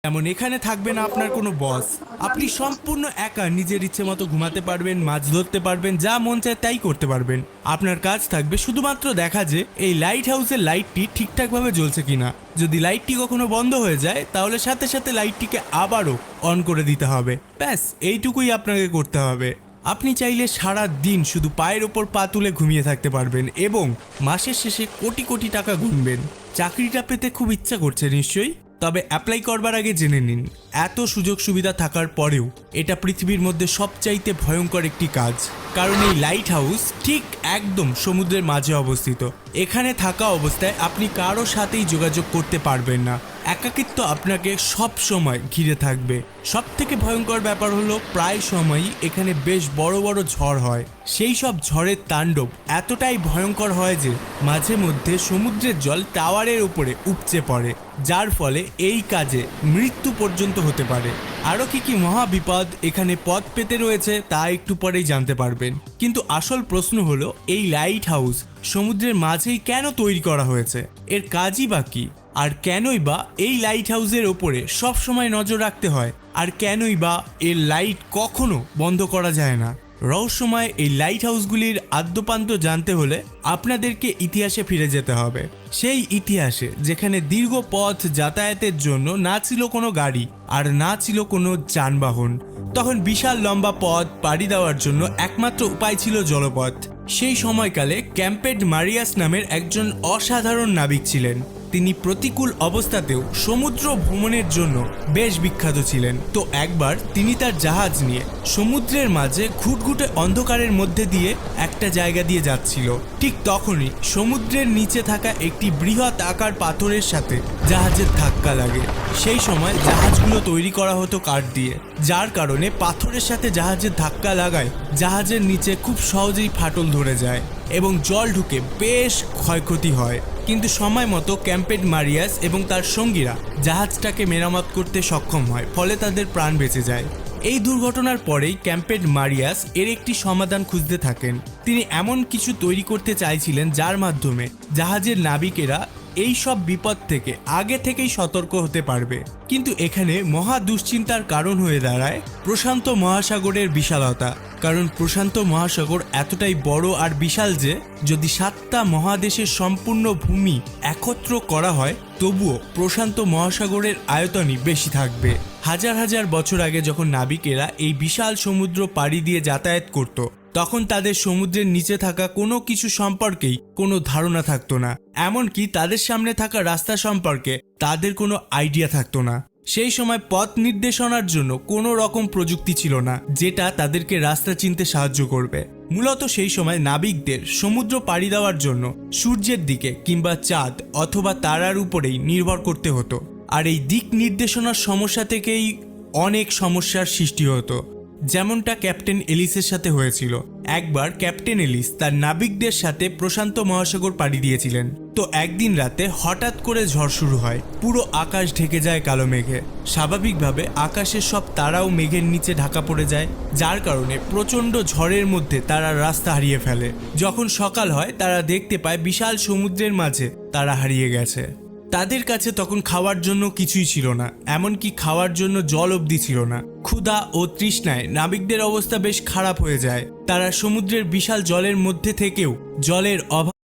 এমন এখানে থাকবে না আপনার কোনো বস। আপনি সম্পূর্ণ একা নিজের ইচ্ছে মতো ঘুমাতে পারবেন, মাছ ধরতে পারবেন, যা মন চায় তাই করতে পারবেন। আপনার কাজ থাকবে শুধুমাত্র দেখা যে এই লাইট হাউসের লাইটটি ঠিকঠাকভাবে জ্বলছে কিনা। যদি লাইটটি কখনো বন্ধ হয়ে যায় তাহলে সাথে সাথে লাইটটিকে আবারও অন করে দিতে হবে। ব্যাস এইটুকুই আপনাকে করতে হবে। আপনি চাইলে সারা দিন শুধু পায়ের ওপর পা তুলে ঘুমিয়ে থাকতে পারবেন এবং মাসের শেষে কোটি কোটি টাকা গুনবেন। চাকরিটা পেতে খুব ইচ্ছা করছে নিশ্চয়ই? তবে অ্যাপ্লাই করবার আগে জেনে নিন, এত সুযোগ সুবিধা থাকার পরেও এটা পৃথিবীর মধ্যে সবচাইতে ভয়ঙ্কর একটি কাজ। কারণ এই লাইট হাউস ঠিক একদম সমুদ্রের মাঝে অবস্থিত। এখানে থাকা অবস্থায় আপনি কারো সাথেই যোগাযোগ করতে পারবেন না। একাকিত্ব আপনাকে সব সময় ঘিরে থাকবে। সব থেকে ভয়ঙ্কর ব্যাপার হলো প্রায় সময়ই এখানে বেশ বড় বড় ঝড় হয়। সেই সব ঝড়ের তাণ্ডব এতটাই ভয়ঙ্কর হয় যে মাঝে মধ্যে সমুদ্রের জল টাওয়ারের উপরে উপচে পড়ে, যার ফলে এই কাজে মৃত্যু পর্যন্ত হতে পারে। আরও কি মহা বিপদ এখানে পথ পেতে রয়েছে তা একটু পরেই জানতে পারবেন। কিন্তু আসল প্রশ্ন হলো, এই লাইট হাউস সমুদ্রের মাঝেই কেন তৈরি করা হয়েছে? এর কাজই বা কি? আর কেনই বা এই লাইট হাউসের ওপরে সব সময় নজর রাখতে হয়? আর কেনই বা এর লাইট কখনো বন্ধ করা যায় না? রহস্যময় এই লাইট হাউসগুলির আদ্যপান্ত জানতে হলে আপনাদেরকে ইতিহাসে ফিরে যেতে হবে। সেই ইতিহাসে যেখানে দীর্ঘ পথ যাতায়াতের জন্য না ছিল কোনো গাড়ি আর না ছিল কোনো যানবাহন। তখন বিশাল লম্বা পথ পাড়ি দেওয়ার জন্য একমাত্র উপায় ছিল জলপথ। সেই সময়কালে ক্যাম্পেড মারিয়াস নামের একজন অসাধারণ নাবিক ছিলেন। তিনি প্রতিকূল অবস্থাতেও সমুদ্র ভ্রমণের জন্য বেশ বিখ্যাত ছিলেন। তো একবার তিনি তার জাহাজ নিয়ে সমুদ্রের মাঝে ঘুটঘুটে অন্ধকারের মধ্যে দিয়ে একটা জায়গা দিয়ে যাচ্ছিল। ঠিক তখনই সমুদ্রের নিচে থাকা একটি বৃহৎ আকার পাথরের সাথে জাহাজের ধাক্কা লাগে। সেই সময় জাহাজগুলো তৈরি করা হতো কাঠ দিয়ে, যার কারণে পাথরের সাথে জাহাজের ধাক্কা লাগায় জাহাজের নিচে খুব সহজেই ফাটল ধরে যায় এবং জল ঢুকে বেশ ক্ষয়ক্ষতি হয়। কিন্তু সময় মতো ক্যাম্পেড মারিয়াস এবং তার সঙ্গীরা জাহাজটাকে মেরামত করতে সক্ষম হয়, ফলে তাদের প্রাণ বেঁচে যায়। এই দুর্ঘটনার পরেই ক্যাম্পেড মারিয়াস এর একটি সমাধান খুঁজতে থাকেন। তিনি এমন কিছু তৈরি করতে চাইছিলেন যার মাধ্যমে জাহাজের নাবিকেরা এই সব বিপদ থেকে আগে থেকেই সতর্ক হতে পারবে। কিন্তু এখানে মহা দুশ্চিন্তার কারণ হয়ে দাঁড়ায় প্রশান্ত মহাসাগরের বিশালতা। কারণ প্রশান্ত মহাসাগর এতটাই বড় আর বিশাল যে যদি 7টা মহাদেশের সম্পূর্ণ ভূমি একত্র করা হয় তবুও প্রশান্ত মহাসাগরের আয়তনই বেশি থাকবে। হাজার হাজার বছর আগে যখন নাবিকেরা এই বিশাল সমুদ্র পাড়ি দিয়ে যাতায়াত করত, তখন তাদের সমুদ্রের নিচে থাকা কোনো কিছু সম্পর্কেই কোনো ধারণা থাকতো না। এমনকি তাদের সামনে থাকা রাস্তা সম্পর্কে তাদের কোনো আইডিয়া থাকতো না। সেই সময় পথ নির্দেশনার জন্য কোনো রকম প্রযুক্তি ছিল না যেটা তাদেরকে রাস্তা চিনতে সাহায্য করবে। মূলত সেই সময় নাবিকদের সমুদ্র পাড়ি দেওয়ার জন্য সূর্যের দিকে কিংবা চাঁদ অথবা তারার উপরেই নির্ভর করতে হতো। আর এই দিক নির্দেশনার সমস্যা থেকেই অনেক সমস্যার সৃষ্টি হতো, যেমনটা ক্যাপ্টেন এলিসের সাথে হয়েছিল। একবার ক্যাপ্টেন এলিস তার নাবিকদের সাথে প্রশান্ত মহাসাগর পাড়ি দিয়েছিলেন। তো একদিন রাতে হঠাৎ করে ঝড় শুরু হয়, পুরো আকাশ ঢেকে যায় কালো মেঘে। স্বাভাবিকভাবে আকাশের সব তারাও মেঘের নিচে ঢাকা পড়ে যায়, যার কারণে প্রচণ্ড ঝড়ের মধ্যে তারা রাস্তা হারিয়ে ফেলে। যখন সকাল হয় তারা দেখতে পায় বিশাল সমুদ্রের মাঝে তারা হারিয়ে গেছে। তাদের কাছে তখন খাওয়ার জন্য কিছুই ছিল না, এমনকি খাওয়ার জন্য জল অবধি ছিল না। ক্ষুধা ও তৃষ্ণায় নাবিকদের অবস্থা বেশ খারাপ হয়ে যায়। তারা সমুদ্রের বিশাল জলের মধ্যে থেকেও জলের অভাব